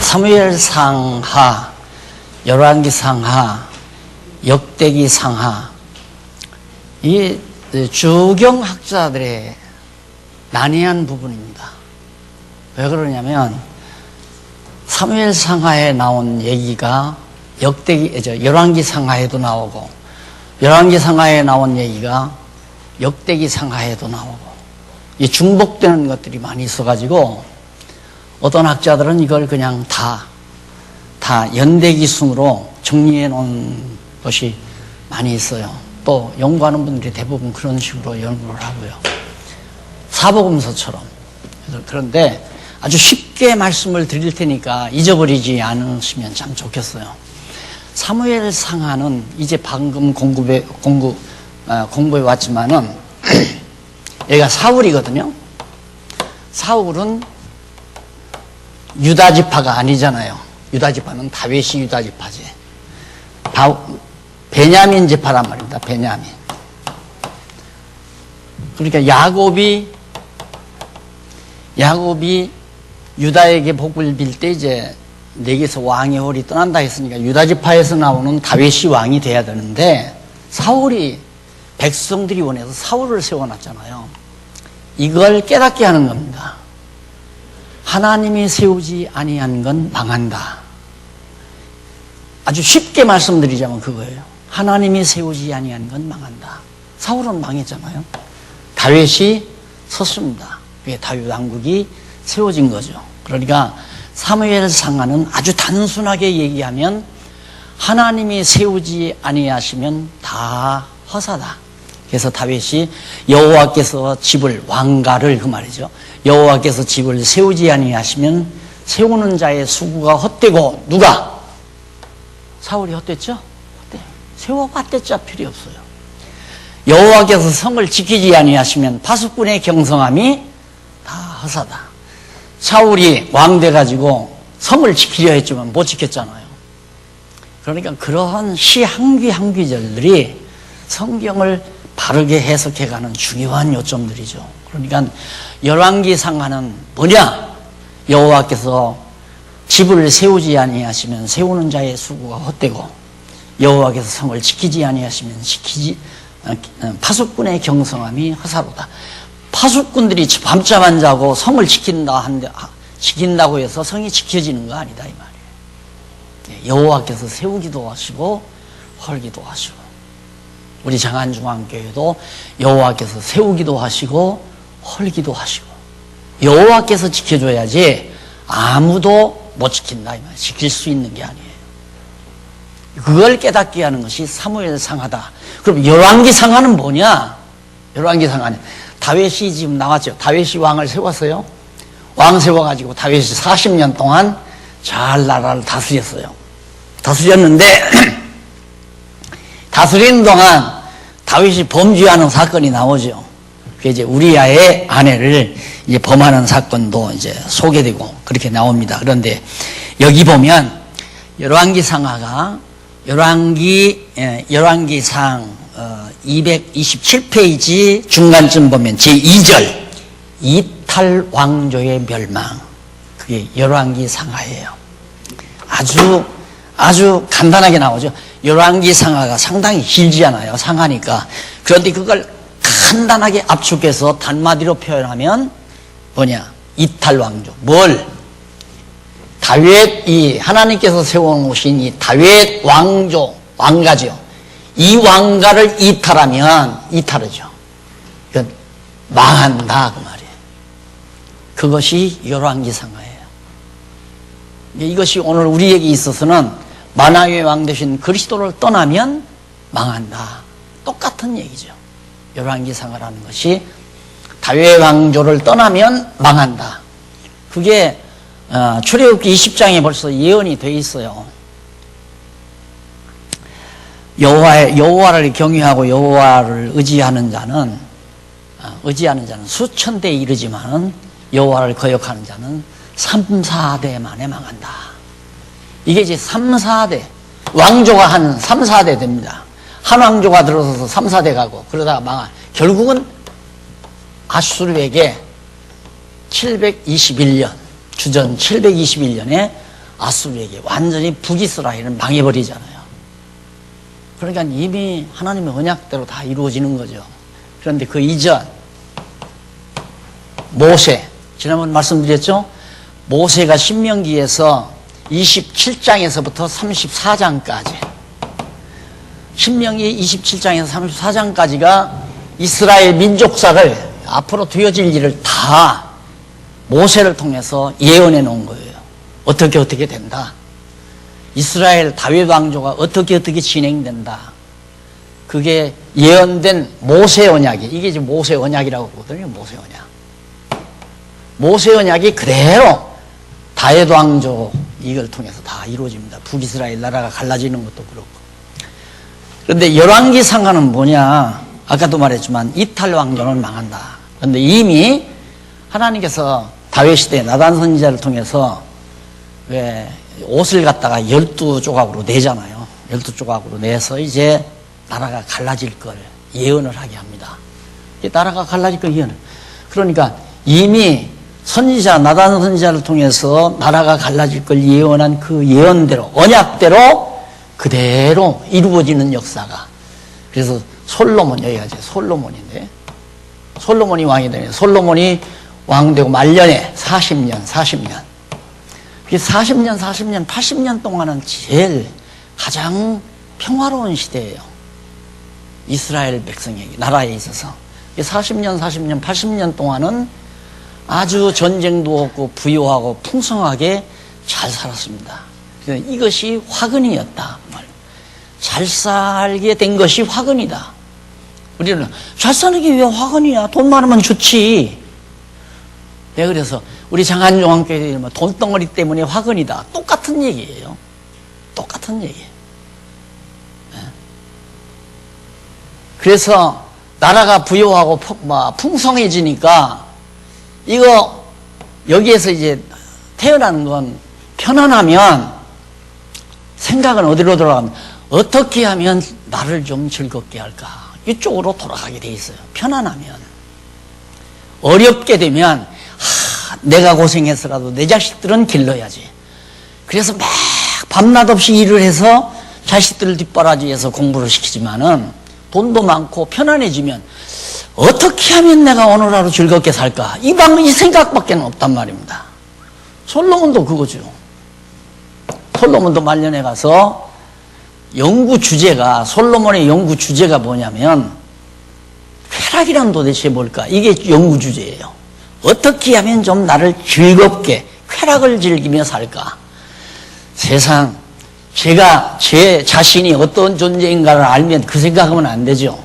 사무엘상하, 열왕기상하, 역대기상하, 이 주경학자들의 난해한 부분입니다. 왜 그러냐면 사무엘상하에 나온 얘기가 열왕기상하에도 나오고, 열왕기상하에 나온 얘기가 역대기상하에도 나오고, 이 중복되는 것들이 많이 있어가지고 어떤 학자들은 이걸 그냥 다 연대기순으로 정리해 놓은 것이 많이 있어요. 또 연구하는 분들이 대부분 그런 식으로 연구를 하고요. 사복음서처럼. 그런데 아주 쉽게 말씀을 드릴 테니까 잊어버리지 않으시면 참 좋겠어요. 사무엘상하는 이제 방금 공부해 왔지만은 얘가 사울이거든요. 사울은 유다지파가 아니잖아요. 유다지파는 다윗이 유다지파지. 베냐민 지파란 말입니다. 베냐민. 그러니까 야곱이 유다에게 복을 빌 때 이제 내게서 왕의 홀이 떠난다 했으니까 유다지파에서 나오는 다윗이 왕이 돼야 되는데, 사울이 백성들이 원해서 사울을 세워놨잖아요. 이걸 깨닫게 하는 겁니다. 하나님이 세우지 아니한 건 망한다. 아주 쉽게 말씀드리자면 그거예요. 하나님이 세우지 아니한 건 망한다. 사울은 망했잖아요. 다윗이 섰습니다. 그게 다윗 왕국이 세워진 거죠. 그러니까 사무엘상하는 아주 단순하게 얘기하면 하나님이 세우지 아니하시면 다 허사다. 그래서 다윗이 여호와께서 집을, 왕가를, 그 말이죠, 여호와께서 집을 세우지 아니하시면 세우는 자의 수고가 헛되고, 누가? 사울이 헛됐죠? 헛돼. 세워봤댔자 필요 없어요. 여호와께서 성을 지키지 아니하시면 파수꾼의 경성함이 다 허사다. 사울이 왕 돼가지고 성을 지키려 했지만 못 지켰잖아요. 그러니까 그러한 시 한 귀 한 귀절들이 성경을 바르게 해석해가는 중요한 요점들이죠. 그러니까 열왕기상하는 뭐냐? 여호와께서 집을 세우지 아니하시면 세우는 자의 수고가 헛되고, 여호와께서 성을 지키지 아니하시면 파수꾼의 경성함이 허사로다. 파수꾼들이 밤잠 안 자고 성을 지킨다고 해서 성이 지켜지는 거 아니다, 이 말이에요. 여호와께서 세우기도 하시고 헐기도 하시고, 우리 장안중앙교회도 여호와께서 세우기도 하시고 헐기도 하시고, 여호와께서 지켜줘야지 아무도 못 지킨다, 이 말이에요. 지킬 수 있는 게 아니에요. 그걸 깨닫게 하는 것이 사무엘상하다. 그럼 열왕기상하는 뭐냐? 열왕기상하는 다윗이 지금 나왔죠. 다윗이 왕을 세웠어요. 왕 세워가지고 다윗이 40년 동안 잘 나라를 다스렸어요. 다스렸는데 다스리는 동안 다윗이 범죄하는 사건이 나오죠. 그게 이제 우리야의 아내를 이제 범하는 사건도 이제 소개되고 그렇게 나옵니다. 그런데 여기 보면 열왕기상하가 열왕기상 227페이지 중간쯤 보면 제2절 이탈 왕조의 멸망, 그게 열왕기상하예요. 아주 간단하게 나오죠. 열왕기상하가 상당히 길지 않아요, 상하니까. 그런데 그걸 간단하게 압축해서 단마디로 표현하면 뭐냐? 이탈 왕조. 뭘? 다윗, 하나님께서 세워놓으신 이 다윗 왕조, 왕가죠. 이 왕가를 이탈하죠. 이건 망한다, 그 말이에요. 그것이 열왕기상하예요. 이것이 오늘 우리에게 있어서는 만왕의 왕 되신 그리스도를 떠나면 망한다. 똑같은 얘기죠. 열왕기상하라는 것이 다윗 왕조를 떠나면 망한다. 그게 출애굽기 20장에 벌써 예언이 돼 있어요. 여호와를 경외하고 여호와를 의지하는 자는 수천 대에 이르지만은 여호와를 거역하는 자는 3, 4대 만에 망한다. 이게 이제 3, 4대 왕조가 한 3, 4대 됩니다. 한 왕조가 들어서서 3, 4대 가고 그러다가 망한, 결국은 아수르에게 721년, 주전 721년에 아수르에게 완전히 북이스라엘은 망해버리잖아요. 그러니까 이미 하나님의 언약대로 다 이루어지는 거죠. 그런데 그 이전 모세, 지난번 말씀드렸죠? 모세가 신명기에서 27장에서부터 34장까지, 신명기 27장에서 34장까지가 이스라엘 민족사를 앞으로 되어질 일을 다 모세를 통해서 예언해 놓은 거예요. 어떻게 된다. 이스라엘 다윗 왕조가 어떻게 진행된다. 그게 예언된 모세 언약이, 이게 이제 모세 언약이라고 그러거든요. 모세 언약. 모세 언약이 그대로 다윗 왕조 이걸 통해서 다 이루어집니다. 북이스라엘 나라가 갈라지는 것도 그렇고. 그런데 열왕기상하는 뭐냐? 아까도 말했지만 이탈 왕조는 망한다. 그런데 이미 하나님께서 다윗 시대 나단 선지자를 통해서 왜 옷을 갖다가 12조각으로 내잖아요. 12조각으로 내서 이제 나라가 갈라질 걸 예언을 하게 합니다. 나라가 갈라질 걸 예언을. 그러니까 이미 선지자, 나단 선지자를 통해서 나라가 갈라질 걸 예언한 그 예언대로, 언약대로 그대로 이루어지는 역사가. 그래서 솔로몬, 여기가 이제 솔로몬인데, 솔로몬이 왕이 되네. 솔로몬이 왕되고 말년에 40년. 그게 40년, 80년 동안은 제일 가장 평화로운 시대예요. 이스라엘 백성에게, 나라에 있어서. 40년, 80년 동안은 아주 전쟁도 없고 부유하고 풍성하게 잘 살았습니다. 이것이 화근이었다. 잘 살게 된 것이 화근이다. 우리는 잘 사는 게 왜 화근이야? 돈 많으면 좋지. 네, 그래서 우리 장안종합교회 돈덩어리 때문에 화근이다. 똑같은 얘기예요. 똑같은 얘기예요. 네. 그래서 나라가 부유하고 풍성해지니까 이거 여기에서 이제 태어나는 건 편안하면 생각은 어디로 돌아가면 어떻게 하면 나를 좀 즐겁게 할까? 이쪽으로 돌아가게 돼 있어요. 편안하면. 어렵게 되면 내가 고생해서라도 내 자식들은 길러야지. 그래서 막 밤낮 없이 일을 해서 자식들을 뒷바라지해서 공부를 시키지만은 돈도 많고 편안해지면 어떻게 하면 내가 오늘 하루 즐겁게 살까? 이 생각밖에 없단 말입니다. 솔로몬도 그거죠. 솔로몬도 말년에 가서 솔로몬의 연구 주제가 뭐냐면 쾌락이란 도대체 뭘까? 이게 연구 주제예요. 어떻게 하면 좀 나를 즐겁게 쾌락을 즐기며 살까? 세상, 제 자신이 어떤 존재인가를 알면 그 생각하면 안 되죠.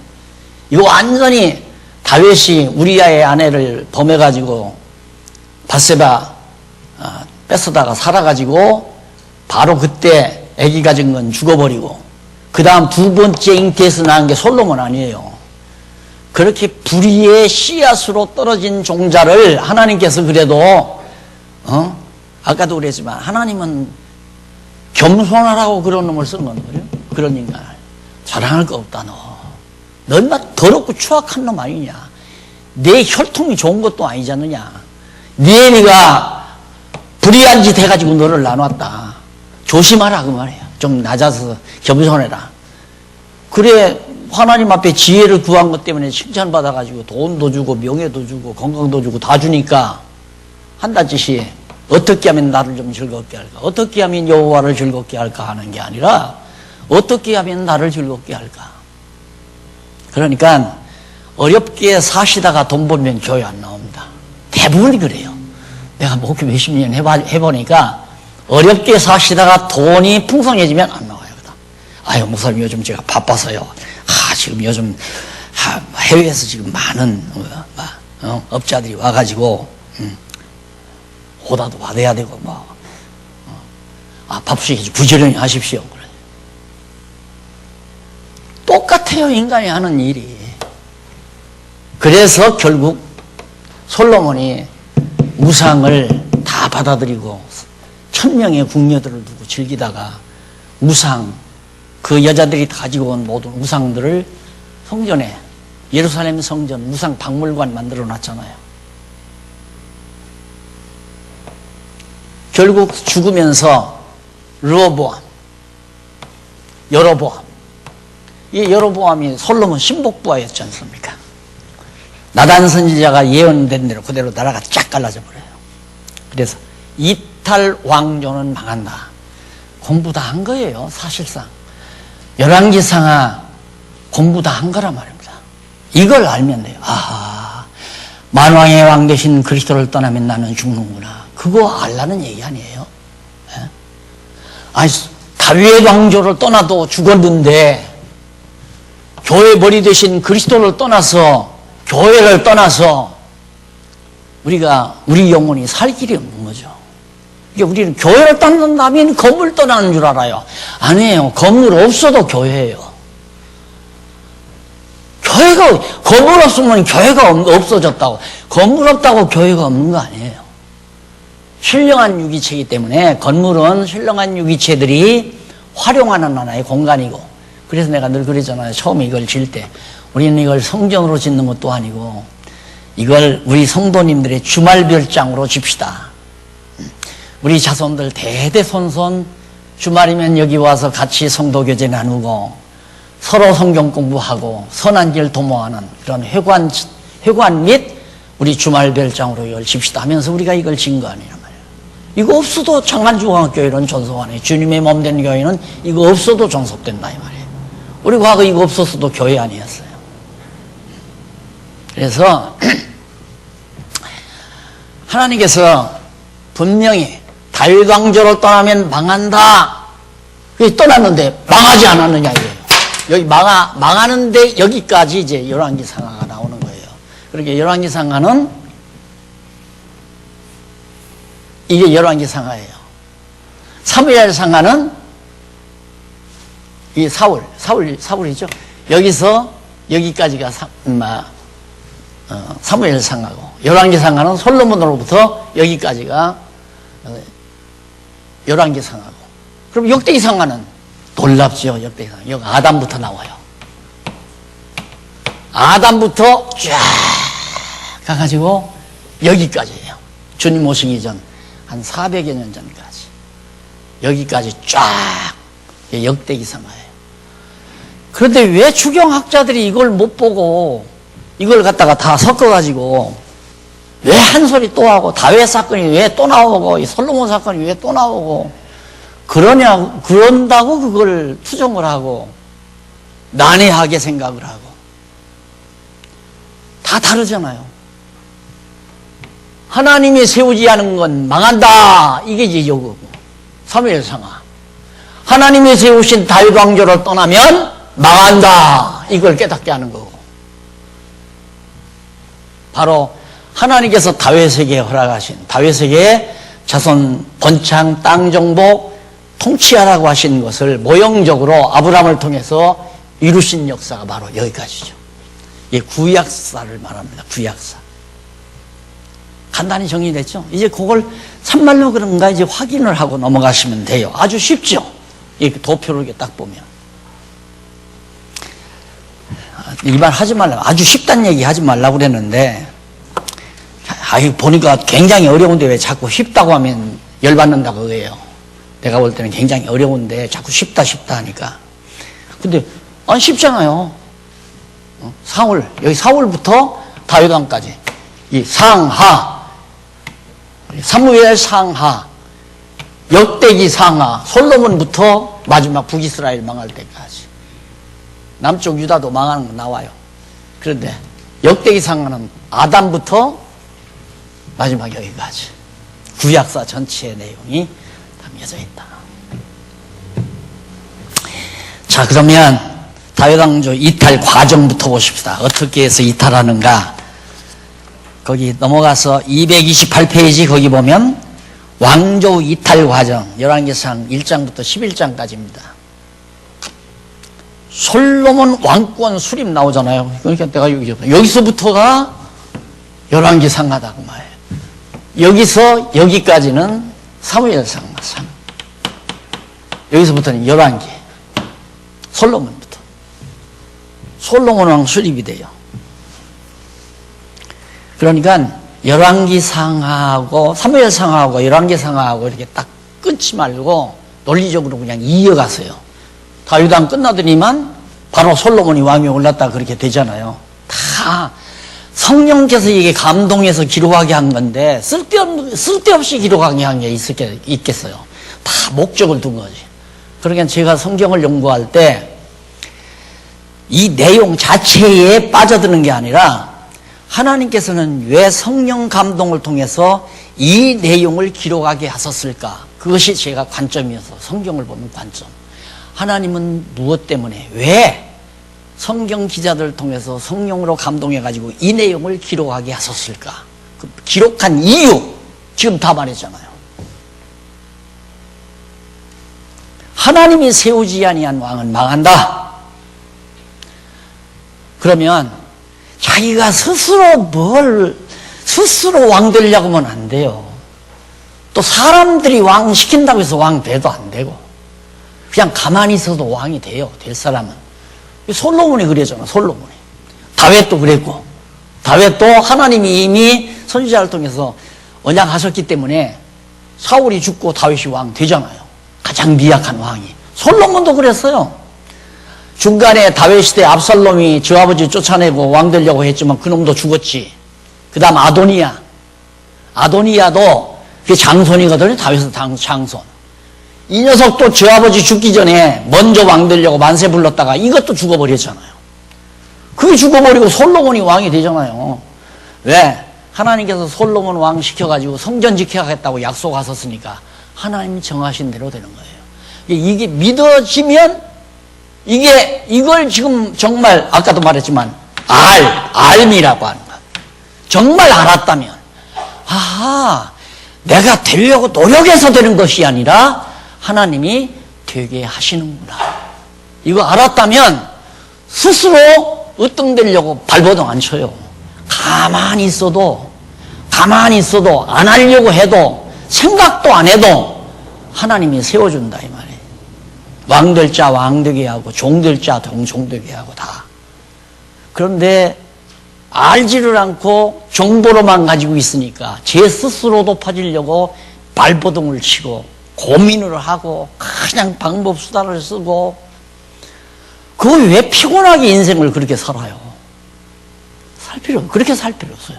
이거 완전히 다윗이 우리아의 아내를 범해가지고 밧세바 뺏어다가 살아가지고 바로 그때 아기 가진 건 죽어버리고 그 다음 두 번째 잉태에서 낳은 게 솔로몬 아니에요. 그렇게 불의의 씨앗으로 떨어진 종자를 하나님께서 그래도 아까도 그랬지만 하나님은 겸손하라고 그런 놈을 쓰는 거예요. 그런 인간을 자랑할 거 없다. 넌 막 더럽고 추악한 놈 아니냐. 내 혈통이 좋은 것도 아니지 않느냐. 네 애미가 불의한 짓 해가지고 너를 나눴다. 조심하라 그 말이에요. 좀 낮아서 겸손해라. 그래 하나님 앞에 지혜를 구한 것 때문에 칭찬받아가지고 돈도 주고 명예도 주고 건강도 주고 다 주니까 한단 짓이 어떻게 하면 나를 좀 즐겁게 할까? 어떻게 하면 여호와를 즐겁게 할까 하는 게 아니라 어떻게 하면 나를 즐겁게 할까? 그러니까 어렵게 사시다가 돈 벌면 교회 안 나옵니다. 대부분 그래요. 내가 목회 몇십 년 해보니까 어렵게 사시다가 돈이 풍성해지면 안 나와요. 아유, 목사님 요즘 제가 바빠서요. 지금 요즘 해외에서 지금 많은 업자들이 와가지고 오다도 받아야 되고 바쁘시게 부지런히 하십시오. 그래. 똑같아요, 인간이 하는 일이. 그래서 결국 솔로몬이 우상을 다 받아들이고 1000명의 궁녀들을 두고 즐기다가 그 여자들이 가지고 온 모든 우상들을 성전에, 예루살렘 성전 우상 박물관 만들어 놨잖아요. 결국 죽으면서 르호보암, 여로보암. 이 여로보암이 솔로몬 신복부하였지 않습니까? 나단 선지자가 예언된 대로 그대로 나라가 쫙 갈라져 버려요. 그래서 이탈 왕조는 망한다. 공부 다 한 거예요, 사실상. 열왕기상하 공부 다 한 거란 말입니다. 이걸 알면 돼요. 아하, 만왕의 왕 되신 그리스도를 떠나면 나는 죽는구나. 그거 알라는 얘기 아니에요. 예? 아니, 다윗 왕조를 떠나도 죽었는데 교회 머리 되신 그리스도를 떠나서, 교회를 떠나서 우리 영혼이 살 길이 없는 거죠. 이게 우리는 교회를 떠난다면 건물 떠나는 줄 알아요. 아니에요. 건물 없어도 교회예요. 건물 없으면 교회가 없어졌다고. 건물 없다고 교회가 없는 거 아니에요. 신령한 유기체이기 때문에 건물은 신령한 유기체들이 활용하는 하나의 공간이고, 그래서 내가 늘 그러잖아요. 처음에 이걸 질 때 우리는 이걸 성전으로 짓는 것도 아니고 이걸 우리 성도님들의 주말별장으로 집시다. 우리 자손들 대대손손 주말이면 여기 와서 같이 성도교제 나누고 서로 성경 공부하고 선한 길 도모하는 그런 회관 및 우리 주말별장으로 이걸 집시다 하면서 우리가 이걸 진 거 아니란 말이에요. 이거 없어도 창간중앙교회는 존속하네. 주님의 몸 된 교회는 이거 없어도 존속된다 이 말이에요. 우리 과거 이거 없었어도 교회 아니었어요. 그래서 하나님께서 분명히 다윗 왕조를 떠나면 망한다. 떠났는데 망하지 않았느냐 이거예요. 여기 망하는데 여기까지 이제 열왕기상하가 나오는 거예요. 그러니까 열왕기상하는 이게 열왕기상하예요. 사무엘상하는 이 사울이죠. 여기서 여기까지가 사무엘상하고, 열왕기상하는 솔로몬으로부터 여기까지가 열왕기상하고. 그럼 역대기상하는 놀랍죠. 역대기상 여기 아담부터 나와요. 아담부터 쫙 가가지고 여기까지예요. 주님 오시기 전 한 400여 년 전까지 여기까지 쫙 역대기상하예요. 그런데 왜 추경학자들이 이걸 못 보고 이걸 갖다가 다 섞어가지고 왜 한 소리 또 하고, 다윗 사건이 왜 또 나오고, 이 솔로몬 사건이 왜 또 나오고 그런다고 그걸 투정을 하고 난해하게 생각을 하고. 다 다르잖아요. 하나님이 세우지 않은 건 망한다. 이게 이제 요거고. 사무엘상하. 하나님이 세우신 다윗 왕조를 떠나면 망한다. 이걸 깨닫게 하는 거고. 바로 하나님께서 다윗에게 허락하신, 다윗에게 자손 번창 땅 정복 통치하라고 하신 것을 모형적으로 아브라함을 통해서 이루신 역사가 바로 여기까지죠. 이게 구약사를 말합니다. 구약사. 간단히 정리됐죠? 이제 그걸 참말로 그런가 이제 확인을 하고 넘어가시면 돼요. 아주 쉽죠? 이렇게 도표를 이렇게 딱 보면. 이 말 하지 말라고, 아주 쉽다는 얘기 하지 말라고 그랬는데, 이거 보니까 굉장히 어려운데 왜 자꾸 쉽다고 하면 열받는다고 그래요. 내가 볼 때는 굉장히 어려운데 자꾸 쉽다 하니까. 근데 쉽잖아요. 여기 사울부터 다윗 왕까지 이 상하, 사무엘 상하, 역대기 상하, 솔로몬부터 마지막 북이스라엘 망할 때까지. 남쪽 유다도 망하는 거 나와요. 그런데 역대기 상하는 아담부터 마지막 여기까지 구약사 전체의 내용이 담겨져 있다. 자, 그러면 다윗 왕조 이탈 과정부터 보십시다. 어떻게 해서 이탈하는가. 거기 넘어가서 228페이지 거기 보면 왕조 이탈 과정, 열왕기상 1장부터 11장까지입니다. 솔로몬 왕권 수립 나오잖아요. 그러니까 내가 여기서부터가 열왕기상하다 그 말이에요. 여기서 여기까지는 사무엘상. 여기서부터는 열왕기, 솔로몬부터. 솔로몬 왕 수립이 돼요. 그러니까 열왕기상하고 사무엘상하고 열왕기상하고 이렇게 딱 끊지 말고 논리적으로 그냥 이어갔어요. 다윗왕 끝나더니만 바로 솔로몬이 왕위에 올랐다 그렇게 되잖아요. 다 성령께서 이게 감동해서 기록하게 한 건데 쓸데없이 기록하게 한 게 있겠어요. 다 목적을 둔 거지. 그러니까 제가 성경을 연구할 때 이 내용 자체에 빠져드는 게 아니라 하나님께서는 왜 성령 감동을 통해서 이 내용을 기록하게 하셨을까? 그것이 제가 관점이어서 성경을 보는 관점. 하나님은 무엇 때문에 왜 성경 기자들을 통해서 성령으로 감동해가지고 이 내용을 기록하게 하셨을까? 그 기록한 이유 지금 다 말했잖아요. 하나님이 세우지 아니한 왕은 망한다. 그러면 자기가 스스로 왕 되려고 하면 안 돼요. 또 사람들이 왕 시킨다고 해서 왕 돼도 안 되고 그냥 가만히 있어도 왕이 돼요. 될 사람은. 솔로몬이 그랬잖아. 솔로몬이. 다윗도 그랬고 다윗도 하나님이 이미 선지자를 통해서 언약하셨기 때문에 사울이 죽고 다윗이 왕 되잖아요. 가장 미약한 왕이. 솔로몬도 그랬어요. 중간에 다윗 시대에 압살롬이 저 아버지 쫓아내고 왕 되려고 했지만 그놈도 죽었지. 그 다음 아도니야도 그게 장손이거든요. 다윗의 장손. 이 녀석도 저 아버지 죽기 전에 먼저 왕 되려고 만세 불렀다가 이것도 죽어버렸잖아요. 그게 죽어버리고 솔로몬이 왕이 되잖아요. 왜? 하나님께서 솔로몬 왕 시켜가지고 성전 지켜야겠다고 약속하셨으니까 하나님 정하신 대로 되는 거예요. 이게 믿어지면 이걸 지금 정말 아까도 말했지만 알미라고 하는 거야. 정말 알았다면 내가 되려고 노력해서 되는 것이 아니라 하나님이 되게 하시는구나. 이거 알았다면 스스로 으뜸되려고 발버둥 안 쳐요. 가만히 있어도 안 하려고 해도 생각도 안 해도 하나님이 세워준다 이 말이에요. 왕될 자 왕되게 하고 종될 자 종되게 하고 다. 그런데 알지를 않고 정보로만 가지고 있으니까 제 스스로 높아지려고 발버둥을 치고 고민을 하고 그냥 방법 수단을 쓰고 그거 왜 피곤하게 인생을 그렇게 살아요? 그렇게 살 필요 없어요.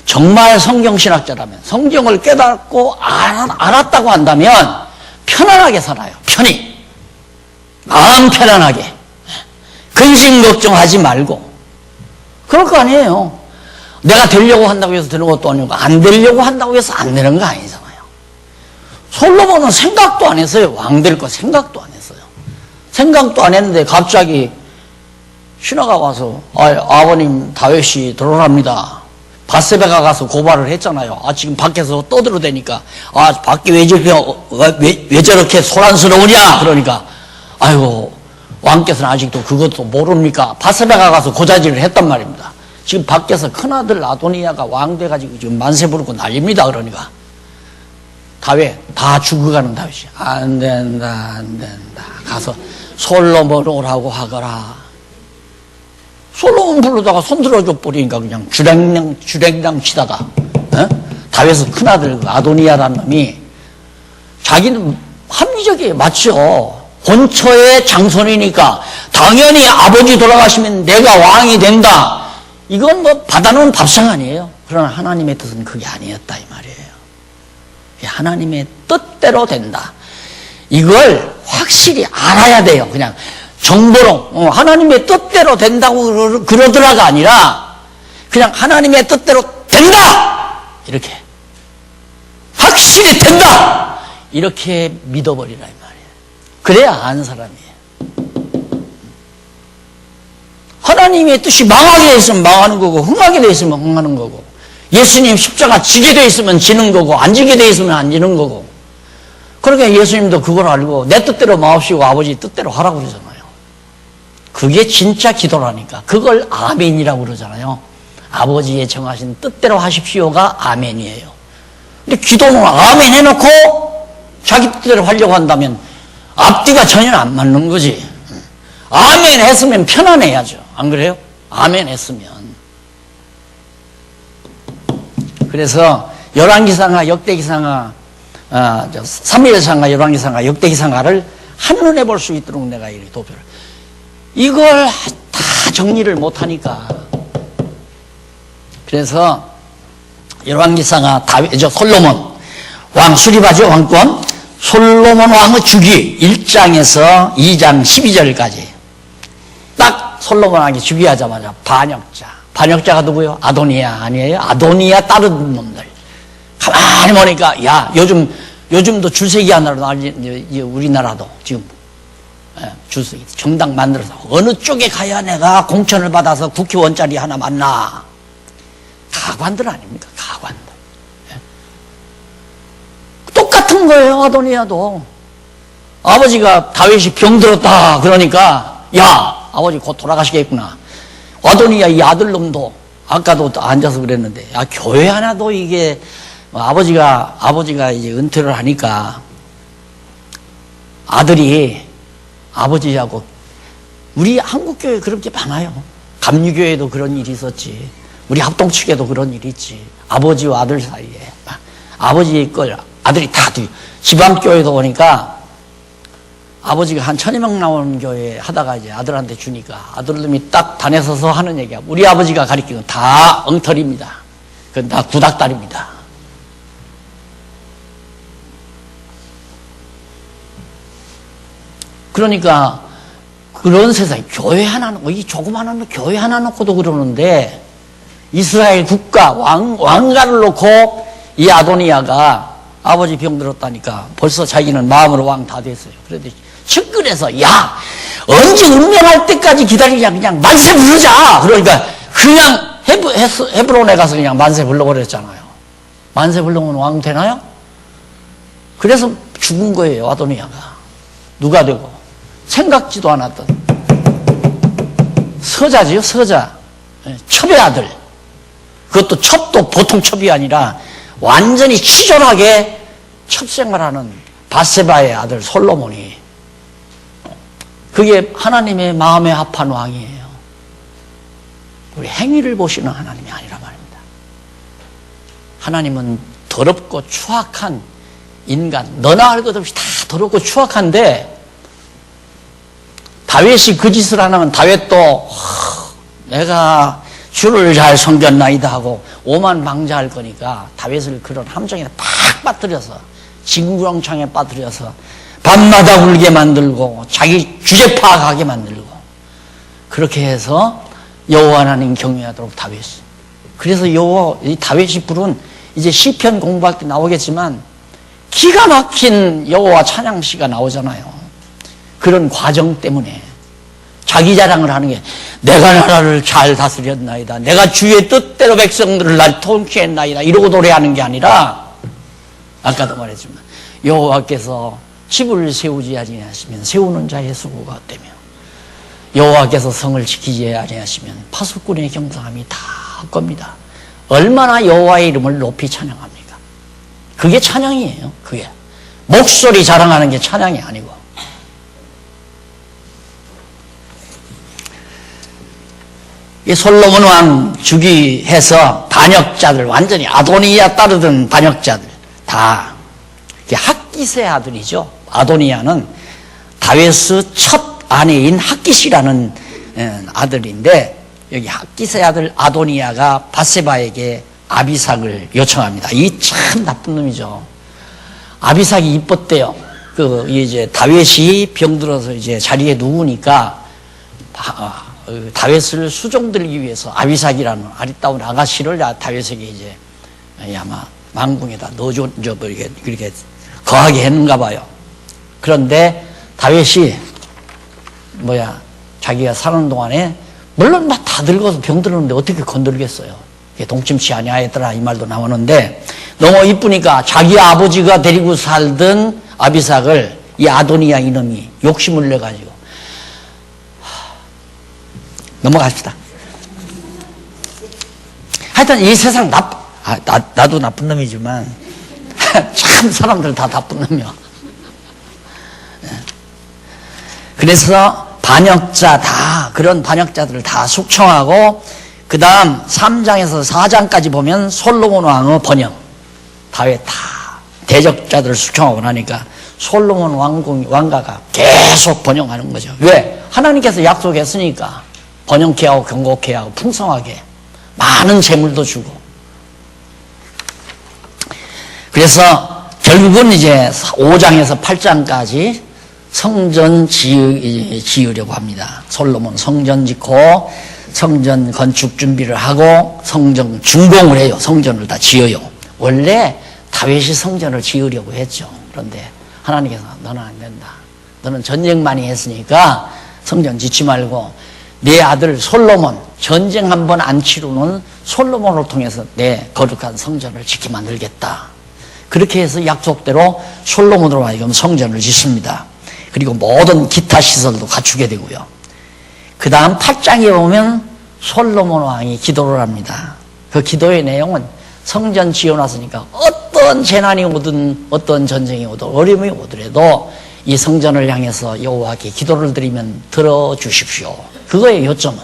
정말 성경신학자라면 성경을 깨닫고 알았다고 한다면 편안하게 살아요. 편히. 마음 편안하게. 근심 걱정하지 말고. 그럴 거 아니에요. 내가 되려고 한다고 해서 되는 것도 아니고 안 되려고 한다고 해서 안 되는 거 아니잖아요. 솔로몬은 생각도 안 했어요. 왕 될 거 생각도 안 했어요. 생각도 안 했는데 갑자기 신하가 와서 아버님 다윗이 들어오랍니다. 밧세바가 가서 고발을 했잖아요. 지금 밖에서 떠들어대니까 밖에 왜 저렇게 소란스러우냐 그러니까 아이고 왕께서는 아직도 그것도 모릅니까? 밧세바가 가서 고자질을 했단 말입니다. 지금 밖에서 큰아들 아도니야가 왕 돼가지고 지금 만세 부르고 난립니다. 그러니까 다윗 다 죽어가는 다윗이 안 된다 가서 솔로몬 오라고 하거라. 솔로몬 부르다가 손들어줘 버리니까 그냥 주랭랑 치다가 다윗의 큰아들 아도니야라는 놈이 자기는 합리적이에요. 맞죠? 본처의 장손이니까 당연히 아버지 돌아가시면 내가 왕이 된다. 이건 뭐 받아놓은 밥상 아니에요. 그러나 하나님의 뜻은 그게 아니었다 이 말이에요. 하나님의 뜻대로 된다. 이걸 확실히 알아야 돼요. 그냥 정보로 하나님의 뜻대로 된다고 그러더라가 아니라 그냥 하나님의 뜻대로 된다. 이렇게 확실히 된다. 이렇게 믿어버리라 이 말이에요. 그래야 아는 사람이에요. 하나님의 뜻이 망하게 돼 있으면 망하는 거고 흥하게 돼 있으면 흥하는 거고 예수님 십자가 지게 돼 있으면 지는 거고 안 지게 돼 있으면 안 지는 거고 그러니까 예수님도 그걸 알고 내 뜻대로 마옵시고 아버지 뜻대로 하라고 그러잖아요. 그게 진짜 기도라니까. 그걸 아멘이라고 그러잖아요. 아버지의 정하신 뜻대로 하십시오가 아멘이에요. 근데 기도는 아멘 해놓고 자기 뜻대로 하려고 한다면 앞뒤가 전혀 안 맞는 거지. 아멘 했으면 편안해야죠. 안 그래요? 아멘 했으면. 그래서 열왕기상하 역대기상하 삼일상가, 열왕기상가, 역대기상가를 한눈에 볼 수 있도록 내가 이 도표를. 이걸 다 정리를 못하니까. 그래서 열왕기상가, 솔로몬 왕 수립하죠, 왕권. 솔로몬 왕의 주기 1장에서 2장 12절까지 딱 솔로몬 왕이 주기하자마자 반역자가 누구요? 아도니아 아니에요? 아도니아 따르는 놈들. 가만히 보니까 야 요즘도 줄세기 하나로 우리나라도 지금 줄세기 정당 만들어서 어느 쪽에 가야 내가 공천을 받아서 국회의원짜리 하나 만나. 가관들 아닙니까? 가관들. 똑같은 거예요. 아도니아도. 아버지가 다윗이 병들었다 그러니까 야 아버지 곧 돌아가시겠구나. 아도니아 이 아들놈도 아까도 앉아서 그랬는데 야 교회 하나도 이게 아버지가 이제 은퇴를 하니까 아들이 아버지하고 우리 한국교회 그런 게 많아요. 감리교회도 그런 일이 있었지. 우리 합동측에도 그런 일이 있지. 아버지와 아들 사이에 아버지 걸 아들이 다 지방교회도 오니까 아버지가 한 1000명 나오는 교회 하다가 이제 아들한테 주니까 아들놈이 딱 단에 서서 하는 얘기야. 우리 아버지가 가르치는 다 엉터리입니다. 그건 다 구닥다리입니다. 그러니까 그런 세상에 교회 하나 놓고 이 조그마한 교회 하나 놓고도 그러는데 이스라엘 국가 왕가를 놓고 이 아도니아가 아버지 병들었다니까 벌써 자기는 마음으로 왕 다 됐어요. 그런데 측근에서 야 언제 운명할 때까지 기다리냐 그냥 만세 부르자. 그러니까 그냥 헤브론에 가서 그냥 만세 불러버렸잖아요. 만세 부르면 왕 되나요? 그래서 죽은 거예요. 아도니아가. 누가 되고 생각지도 않았던 서자지요. 서자. 첩의 아들. 그것도 첩도 보통 첩이 아니라 완전히 치졸하게 첩생활하는 밧세바의 아들 솔로몬이 그게 하나님의 마음에 합한 왕이에요. 우리 행위를 보시는 하나님이 아니라 말입니다. 하나님은 더럽고 추악한 인간, 너나 할 것 없이 다 더럽고 추악한데 다윗이 그 짓을 안 하면 다윗도 내가 주를 잘 섬겼나이다 하고 오만방자할 거니까 다윗을 그런 함정에 팍 빠뜨려서 진구렁창에 빠뜨려서 밤마다 울게 만들고 자기 주제 파악하게 만들고 그렇게 해서 여호와 하나님 경외하도록 다윗. 그래서 이 다윗이 부른 이제 시편 공부할 때 나오겠지만 기가 막힌 여호와 찬양시가 나오잖아요. 그런 과정 때문에 자기 자랑을 하는 게 내가 나라를 잘 다스렸나이다. 내가 주의 뜻대로 백성들을 날 통치했나이다. 이러고 노래하는 게 아니라 아까도 말했지만 여호와께서 집을 세우지 아니하시면 세우는 자의 수고가 없다며 여호와께서 성을 지키지 아니하시면 파수꾼의 경성함이 다 겁니다. 얼마나 여호와의 이름을 높이 찬양합니까? 그게 찬양이에요. 그게 목소리 자랑하는 게 찬양이 아니고. 이 솔로몬 왕 주기해서 반역자들 완전히 아도니아 따르던 반역자들 다 핫깃의 아들이죠. 아도니아는 다윗의 첫 아내인 핫깃이라는 아들인데 여기 핫깃의 아들 아도니아가 밧세바에게 아비삭을 요청합니다. 이 참 나쁜 놈이죠. 아비삭이 이뻤대요. 이제 다윗이 병들어서 이제 자리에 누우니까 다윗을 수종들기 위해서 아비삭이라는 아리따운 아가씨를 다윗에게 이제 아마 망궁에다 넣어줘 이렇게 거하게 했는가 봐요. 그런데 다윗이 자기가 사는 동안에 물론 막 다 늙어서 병들었는데 어떻게 건들겠어요. 동침치 아니하였더라 이 말도 나오는데 너무 이쁘니까 자기 아버지가 데리고 살던 아비삭을 이 아도니아 이놈이 욕심을 내가지고 넘어갑시다. 하여튼 이 세상 나도 나쁜 놈이지만 참 사람들 다 나쁜 놈이야. 그래서 반역자 그런 반역자들을 다 숙청하고 그 다음 3장에서 4장까지 보면 솔로몬 왕의 번영 다윗 다 대적자들을 숙청하고 나니까 솔로몬 왕가가 계속 번영하는 거죠. 왜? 하나님께서 약속했으니까. 번영케 하고 경고케 하고 풍성하게 많은 재물도 주고. 그래서 결국은 이제 5장에서 8장까지 성전 지으려고 합니다. 솔로몬 성전 짓고 성전 건축 준비를 하고 성전 준공을 해요. 성전을 다 지어요. 원래 다윗이 성전을 지으려고 했죠. 그런데 하나님께서 너는 안 된다. 너는 전쟁 많이 했으니까 성전 짓지 말고 내 아들 솔로몬, 전쟁 한 번 안 치르는 솔로몬을 통해서 내 거룩한 성전을 짓게 만들겠다. 그렇게 해서 약속대로 솔로몬으로 하여금 성전을 짓습니다. 그리고 모든 기타 시설도 갖추게 되고요. 그 다음 8장에 보면 솔로몬 왕이 기도를 합니다. 그 기도의 내용은 성전 지어놨으니까 어떤 재난이 오든 어떤 전쟁이 오든 어려움이 오더라도 이 성전을 향해서 여호와께 기도를 드리면 들어주십시오. 그거의 요점은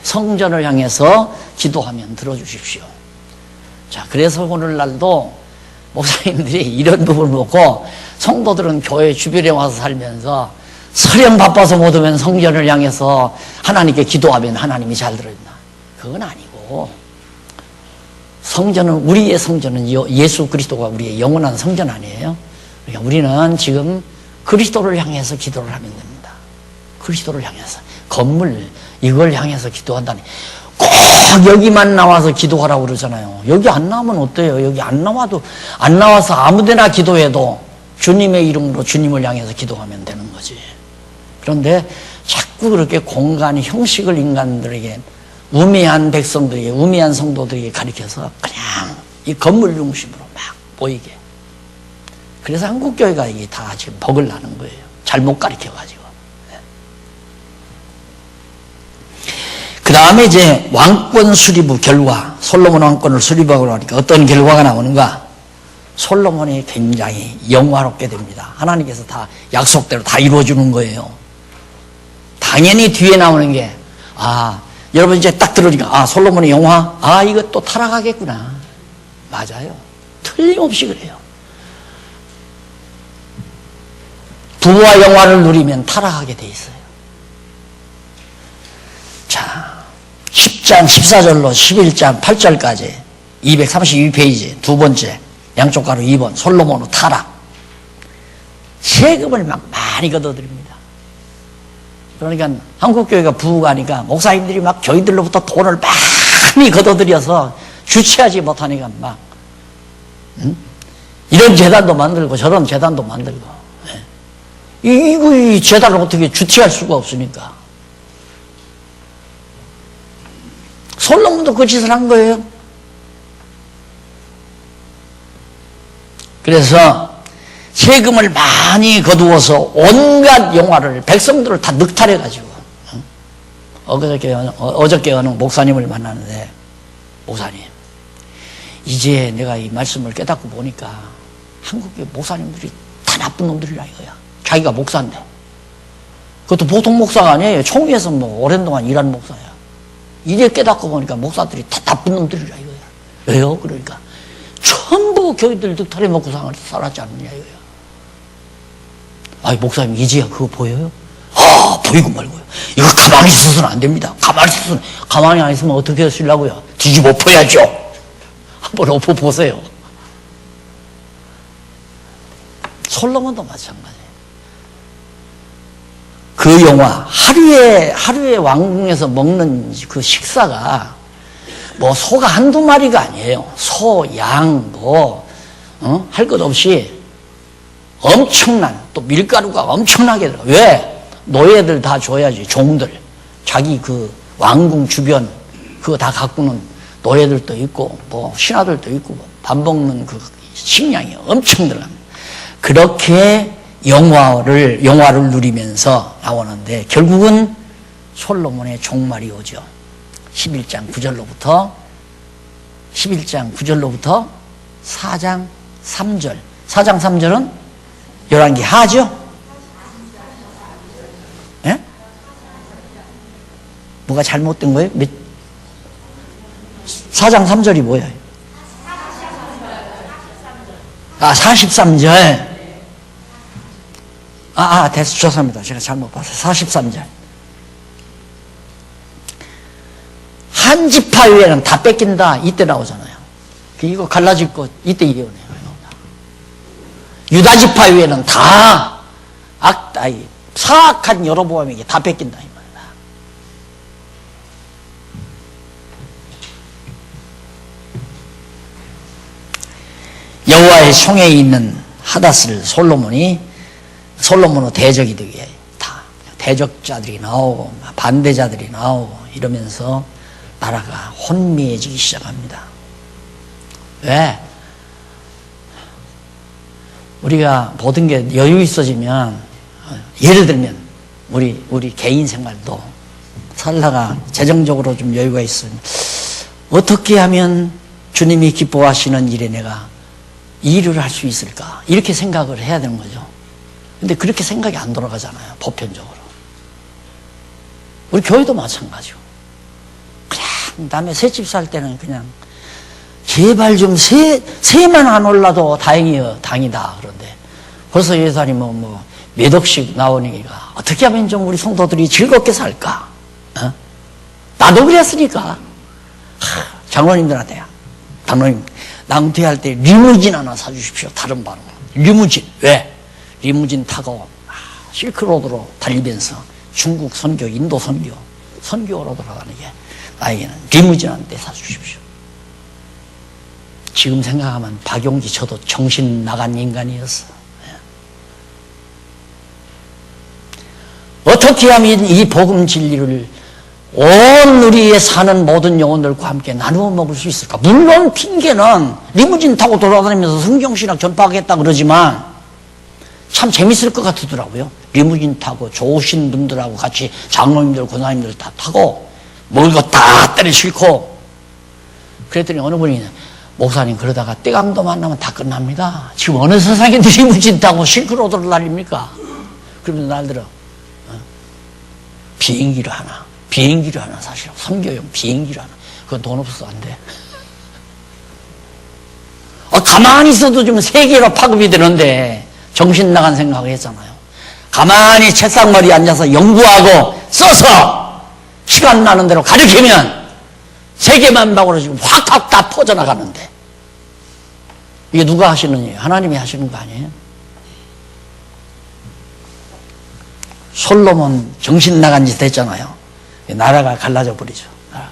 성전을 향해서 기도하면 들어주십시오. 자, 그래서 오늘날도 목사님들이 이런 부분을 보고 성도들은 교회 주변에 와서 살면서 설령 바빠서 못 오면 성전을 향해서 하나님께 기도하면 하나님이 잘 들어준다. 그건 아니고 성전은 우리의 성전은 예수 그리스도가 우리의 영원한 성전 아니에요. 그러니까 우리는 지금 그리스도를 향해서 기도를 하면 됩니다. 그리스도를 향해서 건물 이걸 향해서 기도한다니 꼭 여기만 나와서 기도하라고 그러잖아요. 여기 안 나오면 어때요? 여기 안 나와서 아무데나 기도해도 주님의 이름으로 주님을 향해서 기도하면 되는 거지. 그런데 자꾸 그렇게 공간 형식을 인간들에게 우매한 백성들에게 우매한 성도들에게 가리켜서 그냥 이 건물 중심으로 막 보이게. 그래서 한국교회가 이게 다 지금 벅을 나는 거예요. 잘못 가리켜가지고. 그 다음에 이제 왕권 수립의 결과, 솔로몬 왕권을 수립하고 나니까 어떤 결과가 나오는가? 솔로몬이 굉장히 영화롭게 됩니다. 하나님께서 다 약속대로 다 이루어주는 거예요. 당연히 뒤에 나오는 게, 여러분 이제 딱 들으니까, 솔로몬의 영화? 이거 또 타락하겠구나. 맞아요. 틀림없이 그래요. 부와 영화를 누리면 타락하게 돼 있어요. 자, 10장 14절로 11장 8절까지 232페이지 두 번째 양쪽 가로 2번 솔로몬의 타락. 세금을 막 많이 걷어들입니다. 그러니까 한국교회가 부흥하니까 목사님들이 막 교인들로부터 돈을 많이 걷어들여서 주체하지 못하니까 막 이런 재단도 만들고 저런 재단도 만들고 이 재단을 어떻게 주체할 수가 없으니까 솔로몬도 그 짓을 한 거예요. 그래서 세금을 많이 거두어서 온갖 영화를 백성들을 다 늑탈해가지고 어저께 어느 목사님을 만나는데 목사님 이제 내가 이 말씀을 깨닫고 보니까 한국의 목사님들이 다 나쁜 놈들이라 이거야. 자기가 목사인데 그것도 보통 목사가 아니에요. 총회에서 뭐 오랜 동안 일한 목사야. 이제 깨닫고 보니까 목사들이 다 나쁜 놈들이라 이거야. 왜요? 그러니까 전부 교인들 늑탈해 먹고 살았지 않느냐 이거야. 목사님 이제야 그거 보여요? 보이고 말고요. 이거 가만히 있어서는 안 됩니다. 가만히 안 있으면 어떻게 하시려고요? 뒤집어 엎어야죠. 한번 엎어 보세요. 솔로몬도 마찬가지예요. 그 영화 하루에 왕궁에서 먹는 그 식사가 뭐 소가 한두 마리가 아니에요. 소, 양, 할 것 없이 엄청난 또 밀가루가 엄청나게 들어가. 왜? 노예들 다 줘야지. 종들 자기 그 왕궁 주변 그거 다 가꾸는 노예들도 있고 뭐 신하들도 있고 밥 먹는 그 식량이 엄청 들어갑니다. 그렇게 영화를 누리면서 나오는데 결국은 솔로몬의 종말이 오죠. 11장 9절로부터 4장 3절. 4장 3절은 열왕기 하죠? 예? 뭐가 잘못된 거예요? 4장 3절이 뭐예요? 43절. 됐어. 죄송합니다. 제가 잘못 봤어요. 43절. 한 지파 외에는 다 뺏긴다. 이때 나오잖아요. 이거 갈라질 거, 이때 이겨오네요. 유다 지파 외에는 다 사악한 여로보암에게 다 뺏긴다. 이 말이다. 여호와의 성에 있는 하닷을 솔로몬의 대적이 되기 위해 다 대적자들이 나오고 반대자들이 나오고 이러면서 나라가 혼미해지기 시작합니다. 왜? 우리가 모든 게 여유 있어지면, 예를 들면 우리 개인 생활도 살다가 재정적으로 좀 여유가 있으면 어떻게 하면 주님이 기뻐하시는 일에 내가 일을 할 수 있을까? 이렇게 생각을 해야 되는 거죠. 근데 그렇게 생각이 안 돌아가잖아요. 보편적으로. 우리 교회도 마찬가지고. 그냥 남의 새집 살 때는 그냥 제발 좀 새만 안 올라도 다행이다. 그런데 벌써 예산이 몇 억씩 나오니까 어떻게 하면 좀 우리 성도들이 즐겁게 살까? 나도 그랬으니까. 장로님들한테, 장로님, 낭퇴할 때 리무진 하나 사주십시오. 다른 바로. 리무진. 왜? 리무진 타고 실크로드로 달리면서 중국 선교, 인도 선교로 돌아가는 게 나에게는 리무진 한 대 사주십시오. 지금 생각하면 박용기 저도 정신 나간 인간이었어. 어떻게 하면 이 복음 진리를 온 우리의 사는 모든 영혼들과 함께 나누어 먹을 수 있을까? 물론 핑계는 리무진 타고 돌아다니면서 성경신학 전파하겠다 그러지만 참 재밌을 것 같더라고요. 리무진 타고 좋으신 분들하고 같이 장로님들, 권사님들 다 타고 먹을 거 다 때려 싣고 그랬더니 어느 분이 목사님 그러다가 떼강도 만나면 다 끝납니다. 지금 어느 세상에 리무진 타고 실크로드를 날립니까? 그러면서 날들어 비행기를 하나 사실 선교용 비행기를 하나. 그건 돈 없어서 안 돼. 가만히 있어도 좀 세계로 파급이 되는데 정신 나간 생각을 했잖아요. 가만히 책상머리에 앉아서 연구하고 써서 시간 나는 대로 가르치면 세계만 박으로 지금 확확 다 퍼져나가는데 이게 누가 하시는 일이에요? 하나님이 하시는 거 아니에요? 솔로몬 정신 나간 짓 했잖아요. 나라가 갈라져 버리죠. 나라가.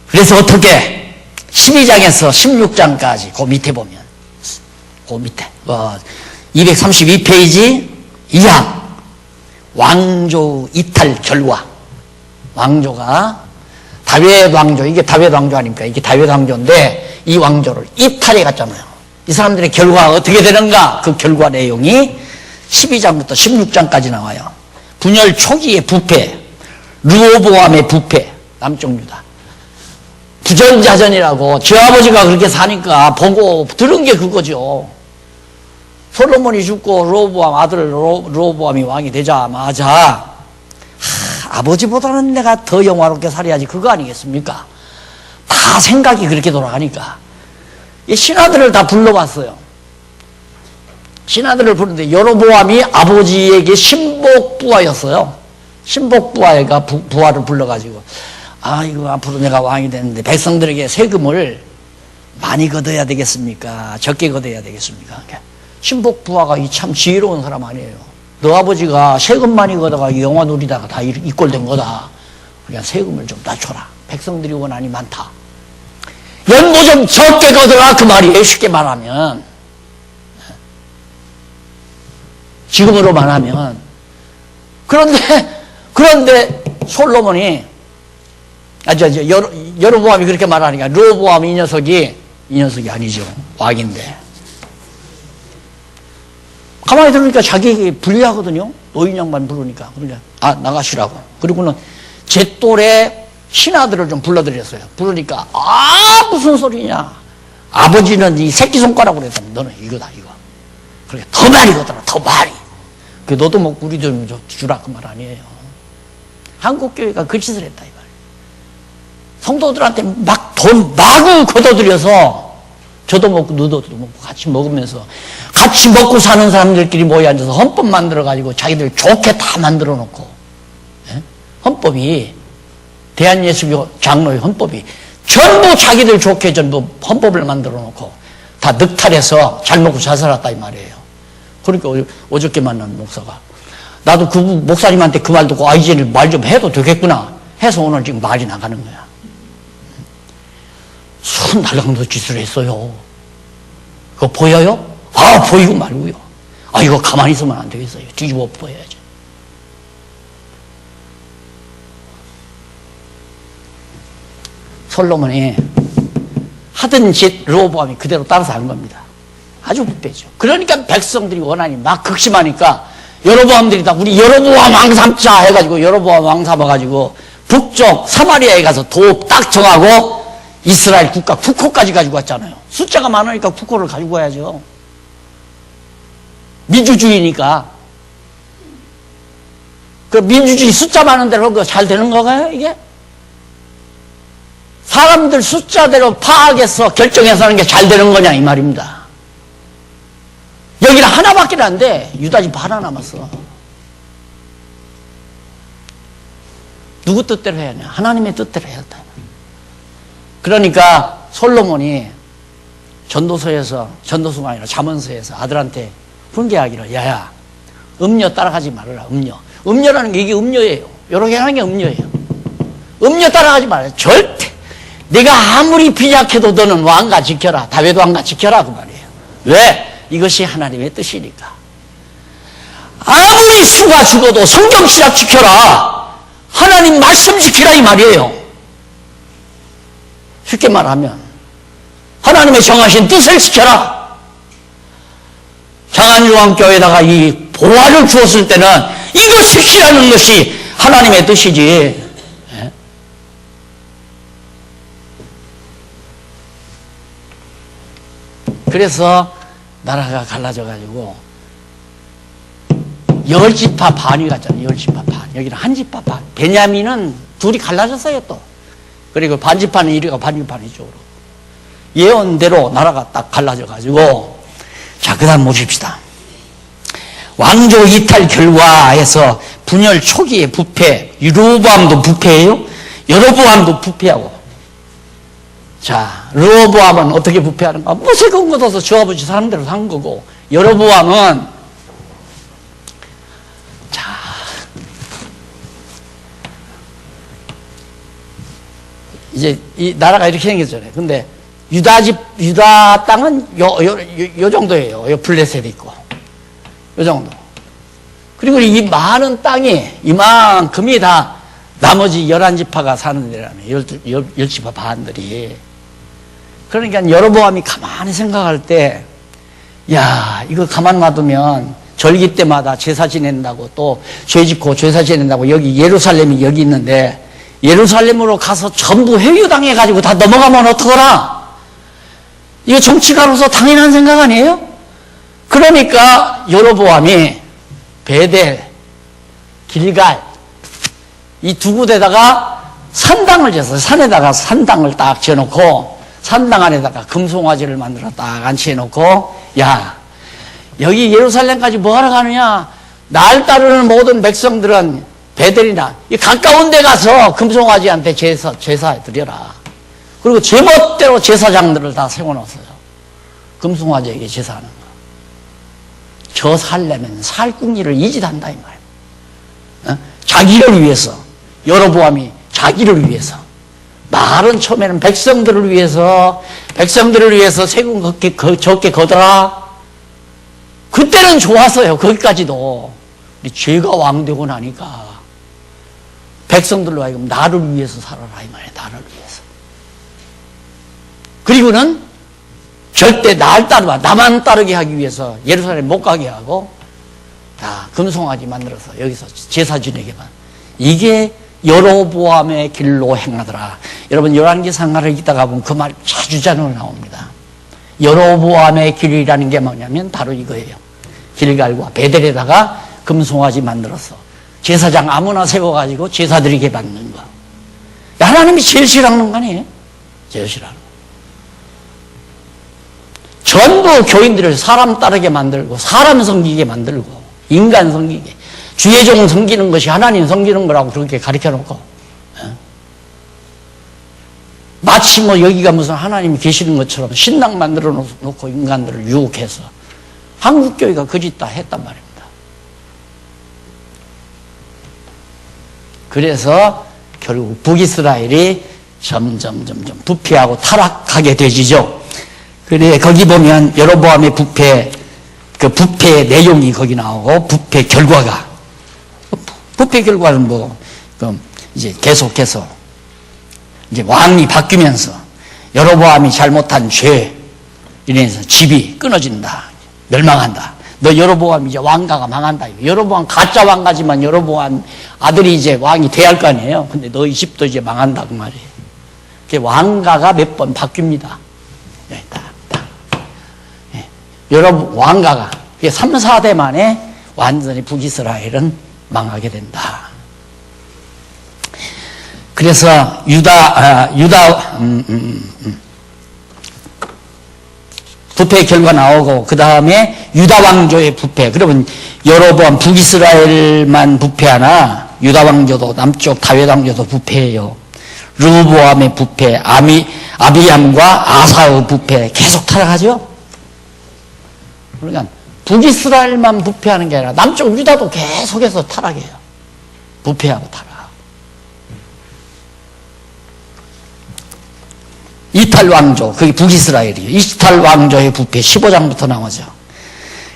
그래서 어떻게 12장에서 16장까지 그 밑에 보면 그 밑에 232페이지 이하 왕조 이탈 결과. 왕조가 다윗 왕조, 이게 다윗 왕조 아닙니까? 이게 다윗 왕조인데 이 왕조를 이탈해 갔잖아요. 이 사람들의 결과가 어떻게 되는가? 그 결과 내용이 12장부터 16장까지 나와요. 분열 초기의 부패, 르호보암의 부패, 남쪽 유다. 부전자전이라고 저 아버지가 그렇게 사니까 보고 들은 게 그거죠. 솔로몬이 죽고 르호보암 아들 르호보암이 왕이 되자마자 아버지보다는 내가 더 영화롭게 살아야지 그거 아니겠습니까? 다 생각이 그렇게 돌아가니까 이 신하들을 다 불러봤어요. 신하들을 부르는데 여로보암이 아버지에게 신복부하였어요. 신복부하가 부하를 불러가지고 이거 앞으로 내가 왕이 되는데 백성들에게 세금을 많이 걷어야 되겠습니까? 적게 걷어야 되겠습니까? 신복부하가 참 지혜로운 사람 아니에요. 너 아버지가 세금 많이 걷어가 영화 누리다가 다 이 꼴 된 거다. 그냥 세금을 좀 낮춰라. 백성들이 원한이 많다. 연보 좀 적게 걷어라 그 말이에요. 쉽게 말하면. 지금으로 말하면. 그런데 솔로몬이 여로보암이 그렇게 말하니까 르호보암 이 녀석이 아니죠. 왕인데. 가만히 들으니까 자기에게 불리하거든요. 노인 양반 부르니까. 그러니까 나가시라고. 그리고는 제 또래 신하들을 좀 불러드렸어요. 부르니까 무슨 소리냐. 아버지는 이 새끼손가락으로 해서 너는 이거다 이거. 그러니까 더 많이 걷더라 더 많이. 너도 먹고 우리도 좀 주라 그 말 아니에요. 한국교회가 그 짓을 했다 이 말. 성도들한테 막 돈 마구 걷어들여서 저도 먹고 너도 먹고 같이 먹으면서 같이 먹고 사는 사람들끼리 모여 앉아서 헌법 만들어가지고 자기들 좋게 다 만들어 놓고, 예? 헌법이 대한예수교 장로의 헌법이 전부 자기들 좋게 전부 헌법을 만들어 놓고 다 늑탈해서 잘 먹고 잘 살았다 이 말이에요. 그러니까 어저께 만난 목사가 나도 그 목사님한테 그 말 듣고 이제 말 좀 해도 되겠구나 해서 오늘 지금 말이 나가는 거야. 순 날강도 짓을 했어요. 그거 보여요? 보이고 말고요. 이거 가만히 있으면 안 되겠어요. 뒤집어 엎어야지. 솔로몬이 하던 짓 르호보암이 그대로 따라서 한 겁니다. 아주 부패죠. 그러니까 백성들이 원한이 막 극심하니까 여로보암들이 다 우리 여로보암 왕 삼자 해가지고 여로보암 왕 삼아가지고 북쪽 사마리아에 가서 도 딱 정하고 이스라엘 국가 국호까지 가지고 왔잖아요. 숫자가 많으니까 국호를 가지고 와야죠. 민주주의니까. 그 민주주의 숫자 많은 대로 잘 되는 거가요, 이게? 사람들 숫자대로 파악해서 결정해서 하는 게 잘 되는 거냐, 이 말입니다. 여기는 하나밖에 안 돼. 유다집 하나 남았어. 누구 뜻대로 해야 하냐? 하나님의 뜻대로 해야 한다. 그러니까 솔로몬이 전도서가 아니라 잠언서에서 아들한테 훈계하기를, 야야, 음녀 따라가지 말아라, 음녀. 음녀라는 게 이게 음녀예요. 이렇게 하는 게 음녀예요. 음녀 따라가지 말아라. 절대. 내가 아무리 빈약해도 너는 왕가 지켜라. 다윗 왕가 지켜라. 그 말이에요. 왜? 이것이 하나님의 뜻이니까. 아무리 수가 죽어도 성경 신학 지켜라. 하나님 말씀 지키라 이 말이에요. 쉽게 말하면 하나님의 정하신 뜻을 지켜라. 장안유황교회에다가 이 보화를 주었을 때는 이거 지키라는 것이 하나님의 뜻이지. 그래서 나라가 갈라져가지고 10지파 반이 갔잖아요. 10지파 반. 여기는 한 지파 반. 베냐민은 둘이 갈라졌어요 또. 그리고 반지파는 이리가 반지파는 이쪽으로. 예언대로 나라가 딱 갈라져가지고. 자, 그 다음 보십시다. 왕조 이탈 결과에서 분열 초기의 부패. 르호보암도 부패예요. 여로보암도 부패하고. 자, 르호보암은 어떻게 부패하는가? 무색한 것 얻어서 저 아버지 사람대로 산 거고, 여로보암은, 자, 이제 이 나라가 이렇게 생겼잖아요. 근데 유다 땅은 요 정도예요. 요 블레셋 있고. 요 정도. 그리고 이 많은 땅이 이만큼이 다 나머지 11지파가 사는 데라며. 10지파 반들이. 그러니까 여로보암이 가만히 생각할 때, 야, 이거 가만 놔두면 절기 때마다 제사 지낸다고 또 죄 짓고 제사 지낸다고 여기 예루살렘이 여기 있는데 예루살렘으로 가서 전부 회유당해가지고 다 넘어가면 어떡하나? 이거 정치가로서 당연한 생각 아니에요? 그러니까 여로보암이 베델, 길갈 이 두 군데다가 산당을 지었어요. 산에다가 산당을 딱 지어놓고 산당 안에다가 금송아지를 만들어 딱 안치해놓고, 야, 여기 예루살렘까지 뭐하러 가느냐? 날 따르는 모든 백성들은 베델이나 이 가까운 데 가서 금송아지한테 제사 드려라. 그리고 제멋대로 제사장들을 다 세워놓았어요. 금송아지에게 제사하는 거. 저 살려면 살궁리를 이짓한다 이 말이에요. 자기를 위해서, 여로보암이 자기를 위해서. 말은 처음에는 백성들을 위해서 세금 적게 거더라. 그때는 좋았어요. 거기까지도. 근데 죄가 왕되고 나니까 백성들로 하여금 나를 위해서 살아라 이 말이에요. 나를 위해서. 그리고는 절대 나만 따르게 하기 위해서 예루살렘 못 가게 하고 다 금송아지 만들어서 여기서 제사 지내게만. 이게 여로보암의 길로 행하더라. 여러분 열왕기상하를 읽다가 보면 그 말 자주자주 나옵니다. 여로보암의 길이라는 게 뭐냐면 바로 이거예요. 길갈과 베델에다가 금송아지 만들어서 제사장 아무나 세워가지고 제사 드리게 받는 거. 하나님이 제일 싫어하는 거 아니에요? 제일 싫어하는 거. 전부 교인들을 사람 따르게 만들고 사람 섬기게 만들고 인간 섬기게 주의 종 섬기는 것이 하나님 섬기는 거라고 그렇게 가르쳐 놓고 마치 뭐 여기가 무슨 하나님이 계시는 것처럼 신당 만들어 놓고 인간들을 유혹해서 한국교회가 거짓다 했단 말입니다. 그래서 결국 북이스라엘이 점점 부패하고 타락하게 되지죠. 그래 거기 보면 여로보암의 부패, 그 부패의 내용이 거기 나오고 부패 결과가 뭐 이제 계속해서 이제 왕이 바뀌면서 여로보암이 잘못한 죄 이래서 집이 끊어진다, 멸망한다. 너 여로보암 이제 왕가가 망한다. 여로보암 가짜 왕가지만 여로보암 아들이 이제 왕이 돼야 할 거 아니에요. 근데 너희 집도 이제 망한다 그 말이에요. 왕가가 몇 번 바뀝니다. 여러분 왕가가 3, 4대 만에 완전히 북이스라엘은 망하게 된다. 그래서 부패의 결과 나오고 그 다음에 유다 왕조의 부패. 그러면 여로보암 북이스라엘만 부패하나 유다 왕조도 남쪽 다윗 왕조도 부패해요. 르호보암의 부패, 아비암과 아사의 부패 계속 타락하죠. 그러니까 북이스라엘만 부패하는 게 아니라 남쪽 유다도 계속해서 타락해요. 부패하고 타락하고. 이탈 왕조, 그게 북이스라엘이에요. 이탈 왕조의 부패 15장부터 나오죠.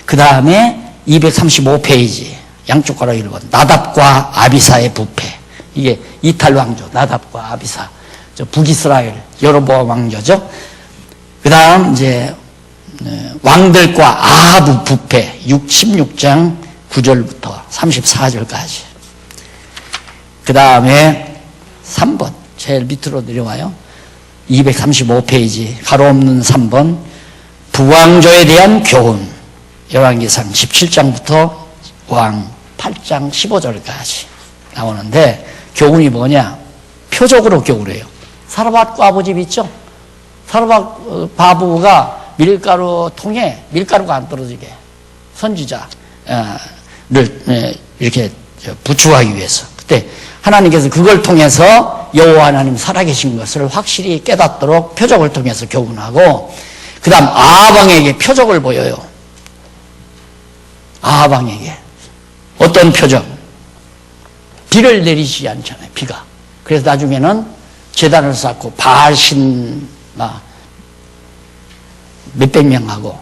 그 다음에 235페이지 양쪽 가로 읽어. 나답과 아비사의 부패. 이게 이탈 왕조, 나답과 아비사. 저 북이스라엘 여로보암 왕조죠. 그 다음 이제 왕들과 아하브 부패 16장 9절부터 34절까지. 그 다음에 3번 제일 밑으로 내려와요. 235페이지 가로 없는 3번 부왕조에 대한 교훈. 열왕기상 17장부터 왕 8장 15절까지 나오는데 교훈이 뭐냐? 표적으로 교훈해요. 사르밧 과부집 있죠? 사르밧 과부가 밀가루 통에 밀가루가 안 떨어지게 선지자를 이렇게 부추하기 위해서 그때 하나님께서 그걸 통해서 여호와 하나님 살아계신 것을 확실히 깨닫도록 표적을 통해서 교훈하고 그 다음 아합왕에게 표적을 보여요. 아합왕에게 어떤 표적? 비를 내리지 않잖아요. 비가. 그래서 나중에는 제단을 쌓고 바알신 몇백 명하고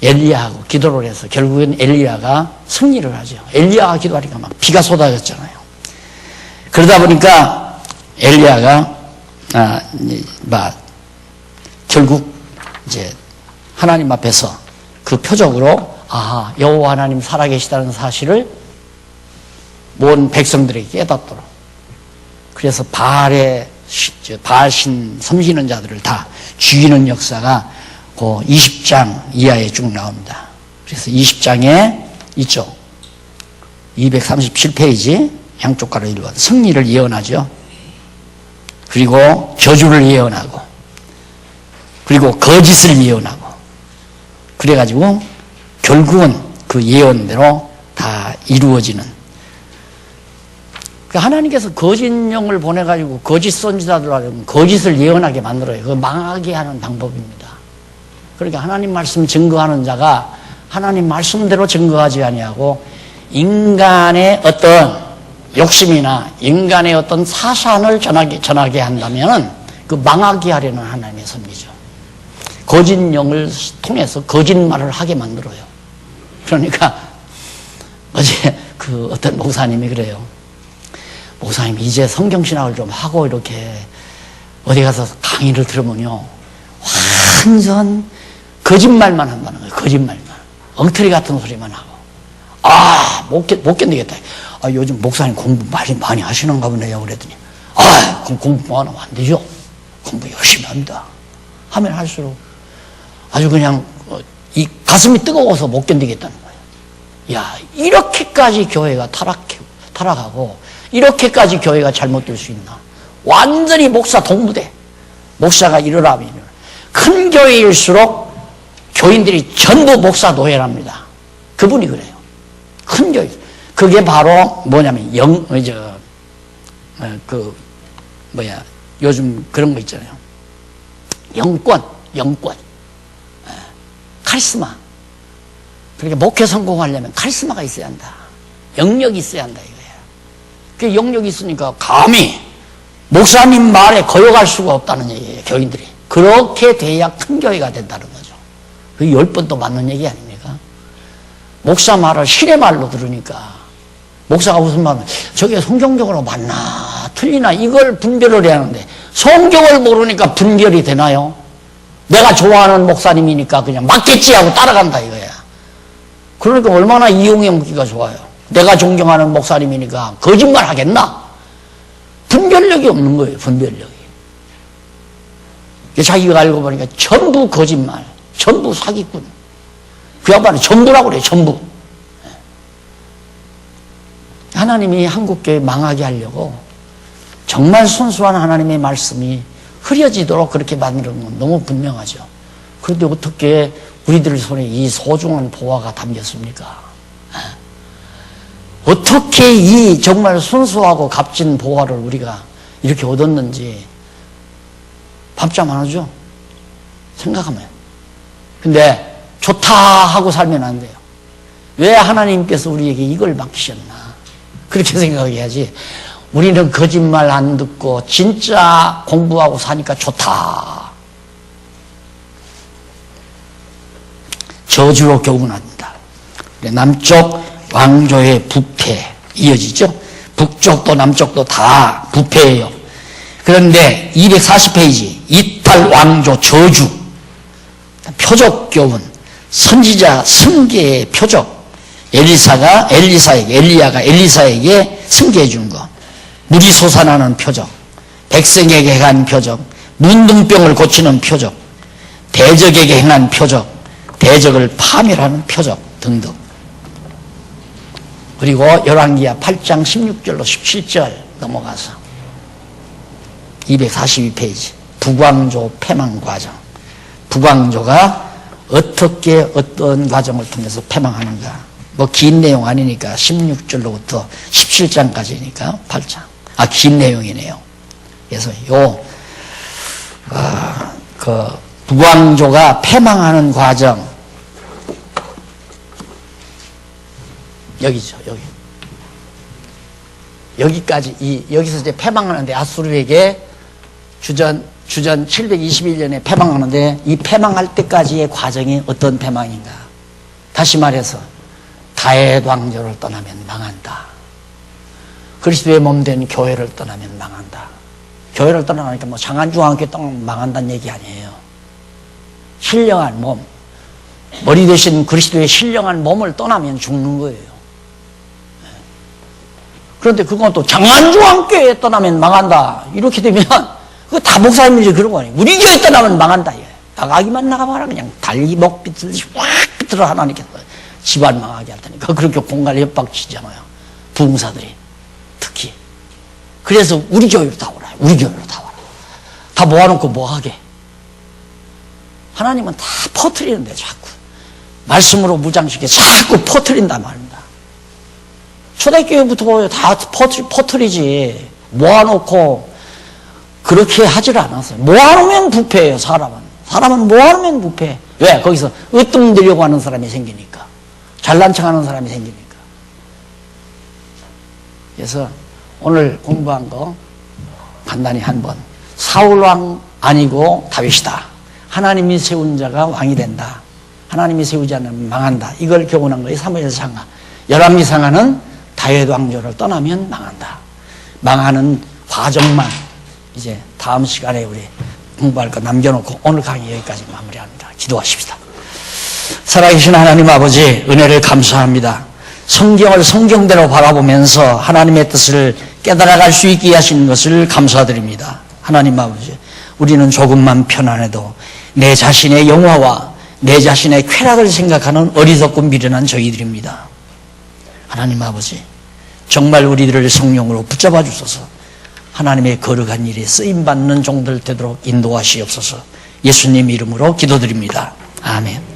엘리야하고 기도를 해서 결국엔 엘리야가 승리를 하죠. 엘리야가 기도하니까 막 비가 쏟아졌잖아요. 그러다 보니까 엘리야가 결국 이제 하나님 앞에서 그 표적으로 여호와 하나님 살아계시다는 사실을 모든 백성들에게 깨닫도록 그래서 바알신 섬기는 자들을 다 죽이는 역사가 그 20장 이하에 쭉 나옵니다. 그래서 20장에 있죠. 237페이지 양쪽 가로 읽어 승리를 예언하죠. 그리고 저주를 예언하고 그리고 거짓을 예언하고 그래가지고 결국은 그 예언대로 다 이루어지는 하나님께서 거짓 영을 보내가지고 거짓 선지자들을 거짓을 예언하게 만들어요. 그 망하게 하는 방법입니다. 그러니까 하나님 말씀 증거하는 자가 하나님 말씀대로 증거하지 아니하고 인간의 어떤 욕심이나 인간의 어떤 사산을 전하게 한다면 그 망하게 하려는 하나님의 섭리죠. 거짓 영을 통해서 거짓말을 하게 만들어요. 그러니까 어제 그 어떤 목사님이 그래요. 목사님 이제 성경신학을 좀 하고 이렇게 어디 가서 강의를 들으면요 완전 거짓말만 한다는 거예요. 거짓말만 엉터리 같은 소리만 하고 못 견디겠다. 요즘 목사님 공부 많이 하시는가 보네요. 그랬더니 그럼 공부 안 하면 안 되죠. 공부 열심히 합니다. 하면 할수록 아주 그냥 이 가슴이 뜨거워서 못 견디겠다는 거예요. 야 이렇게까지 교회가 타락하고 이렇게까지 교회가 잘못될 수 있나? 완전히 목사 동무대. 목사가 이러라면 큰 교회일수록 교인들이 전부 목사 노예랍니다. 그분이 그래요. 큰 교회. 그게 바로 뭐냐면 요즘 그런 거 있잖아요. 영권. 카리스마. 그러니까 목회 성공하려면 카리스마가 있어야 한다. 영역이 있어야 한다 이거예요. 그 영역이 있으니까 감히 목사님 말에 거역할 수가 없다는 얘기예요. 교인들이. 그렇게 돼야 큰 교회가 된다는 거죠. 그게 10번도 맞는 얘기 아닙니까? 목사 말을 신의 말로 들으니까 목사가 무슨 말을 저게 성경적으로 맞나 틀리나 이걸 분별을 해야 하는데 성경을 모르니까 분별이 되나요? 내가 좋아하는 목사님이니까 그냥 맞겠지 하고 따라간다 이거야. 그러니까 얼마나 이용해 먹기가 좋아요. 내가 존경하는 목사님이니까 거짓말 하겠나? 분별력이 없는 거예요. 분별력이. 자기가 알고 보니까 전부 거짓말, 전부 사기꾼. 그 양반은 전부라고 그래요. 전부. 하나님이 한국교회 망하게 하려고 정말 순수한 하나님의 말씀이 흐려지도록 그렇게 만드는 건 너무 분명하죠. 그런데 어떻게 우리들 손에 이 소중한 보화가 담겼습니까? 어떻게 이 정말 순수하고 값진 보화를 우리가 이렇게 얻었는지 밤잠 안 오죠? 생각하면. 근데 좋다 하고 살면 안 돼요. 왜 하나님께서 우리에게 이걸 맡기셨나? 그렇게 생각해야지. 우리는 거짓말 안 듣고 진짜 공부하고 사니까 좋다. 저주로 교훈합니다. 남쪽 왕조의 부패 이어지죠. 북쪽도 남쪽도 다 부패예요. 그런데 240페이지 이탈 왕조 저주 표적 교훈 선지자 승계의 표적 엘리야가 엘리사에게 승계해 주는 거 물이 솟아나는 표적 백성에게 행한 표적 문둥병을 고치는 표적 대적에게 행한 표적 대적을 파멸하는 표적 등등. 그리고 열왕기하 8장 16절로 17절 넘어가서 242페이지 북왕조 패망 과정. 북왕조가 어떻게 어떤 과정을 통해서 패망하는가. 뭐 긴 내용 아니니까 16절로부터 17장까지니까 8장. 긴 내용이네요. 그래서 북왕조가 패망하는 과정 여기죠. 여기까지 여기서 이제 패망하는데 아수르에게 주전 721년에 패망하는데 이 패망할 때까지의 과정이 어떤 패망인가? 다시 말해서 다윗 왕조를 떠나면 망한다. 그리스도의 몸된 교회를 떠나면 망한다. 교회를 떠나니까 뭐 장안중앙교회 떠나면 망한다는 얘기 아니에요. 신령한 몸, 머리 대신 그리스도의 신령한 몸을 떠나면 죽는 거예요. 그런데 그건 또 장안중앙교회 떠나면 망한다. 이렇게 되면 그거 다 목사님들이 그런 거 아니에요. 우리 교회 떠나면 망한다. 나가기만 나가봐라. 그냥 달기 목 비틀듯이 확 비틀어 하나님께서 집안 망하게 할 테니까. 그렇게 공갈 협박 치잖아요. 부흥사들이. 특히. 그래서 우리 교회로 다 오라. 우리 교회로 다 오라. 다 모아놓고 뭐 하게. 하나님은 다 퍼뜨리는데 자꾸. 말씀으로 무장시켜 자꾸 퍼뜨린단 말입니다. 초대교회부터 다 퍼뜨리지. 모아놓고 그렇게 하질 않았어요. 모아놓으면 부패예요. 사람은 모아놓으면 부패. 왜? 거기서 으뜸되려고 하는 사람이 생기니까. 잘난 척하는 사람이 생기니까. 그래서 오늘 공부한 거 간단히 한번 사울왕 아니고 다윗이다. 하나님이 세운 자가 왕이 된다. 하나님이 세우지 않으면 망한다. 이걸 교훈한 거예요. 사무엘 상하. 열왕기상하는 다윗 왕조를 떠나면 망한다. 망하는 과정만 이제 다음 시간에 우리 공부할 거 남겨놓고 오늘 강의 여기까지 마무리합니다. 기도하십시다. 살아계신 하나님 아버지, 은혜를 감사합니다. 성경을 성경대로 바라보면서 하나님의 뜻을 깨달아갈 수 있게 하시는 것을 감사드립니다. 하나님 아버지, 우리는 조금만 편안해도 내 자신의 영화와 내 자신의 쾌락을 생각하는 어리석고 미련한 저희들입니다. 하나님 아버지, 정말 우리들을 성령으로 붙잡아 주소서. 하나님의 거룩한 일에 쓰임받는 종들 되도록 인도하시옵소서. 예수님 이름으로 기도드립니다. 아멘.